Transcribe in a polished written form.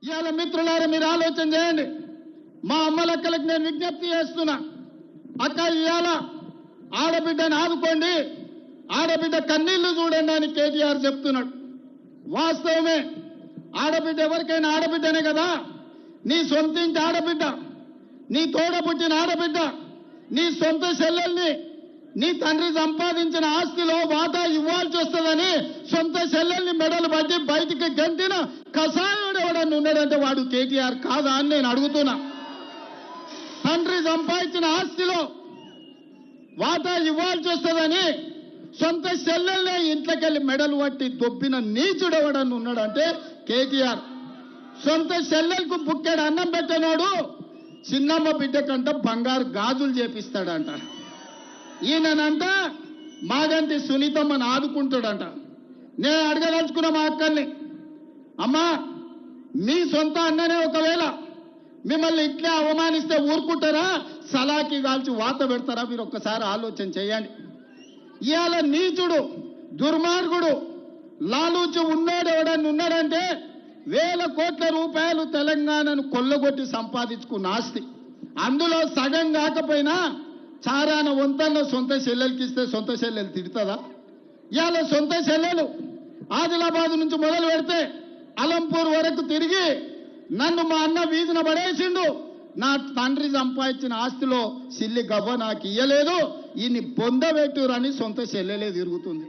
ఇవాళ మిత్రులారా మీరు ఆలోచన చేయండి. మా అమ్మలక్కలకు నేను విజ్ఞప్తి చేస్తున్నా, అక్క ఇవాళ ఆడబిడ్డని ఆదుకోండి, ఆడబిడ్డ కన్నీళ్లు చూడండి అని కేటీఆర్ చెప్తున్నాడు. వాస్తవమే, ఆడబిడ్డ ఎవరికైనా ఆడబిడ్డనే కదా. నీ సొంతింటి ఆడబిడ్డ, నీ తోడ పుట్టిన ఆడబిడ్డ, నీ సొంత చెల్లెల్ని నీ తండ్రి సంపాదించిన ఆస్తిలో వాటా ఇవ్వాల్సి వస్తుందని సొంత చెల్లెల్ని మెడలు పట్టి బయటికి గంటిన కసాయుడు ఎవడన్నా ఉన్నాడంటే వాడు కేటీఆర్ కాదా అని నేను అడుగుతున్నా. తండ్రి సంపాదించిన ఆస్తిలో వాటా ఇవ్వాల్సి వస్తుందని సొంత చెల్లెల్నే ఇంట్లోకెళ్ళి మెడలు పట్టి దొబ్బిన నీచుడు ఎవడన్నా ఉన్నాడంటే కేటీఆర్. సొంత చెల్లెలకు బుక్కెడు అన్నం పెట్టినోడు చిన్నమ్మ బిడ్డ కంట బంగారు గాజులు చేపిస్తాడంట. ఈయనంట మాగంటి సునీతమ్మని ఆదుకుంటాడంట. నేను అడగదలుచుకున్న మా అక్కల్ని, అమ్మా మీ సొంత అన్ననే ఒకవేళ మిమ్మల్ని ఇట్లే అవమానిస్తే ఊరుకుంటారా, సలాకి కాల్చి వాత పెడతారా? మీరు ఒక్కసారి ఆలోచన చేయండి. ఇవాళ నీచుడు దుర్మార్గుడు లాలూచి ఉన్నాడు ఎవడన్నా ఉన్నాడంటే వేల కోట్ల రూపాయలు తెలంగాణను కొల్లగొట్టి సంపాదించుకున్న ఆస్తి. అందులో సగం కాకపోయినా చారాన వంతల్లో సొంత చెల్లెలకి ఇస్తే సొంత చెల్లెలు తిడుతుందా? ఇవాళ సొంత చెల్లెలు ఆదిలాబాద్ నుంచి మొదలు పెడితే అలంపూర్ వరకు తిరిగి నన్ను మా అన్న వీధిన పడేసిండు, నా తండ్రి సంపాదించిన ఆస్తిలో సిల్లి గవ్వ నాకు ఇయ్యలేదు, ఈయన్ని బొందబెట్టురని సొంత చెల్లెలే తిరుగుతుంది.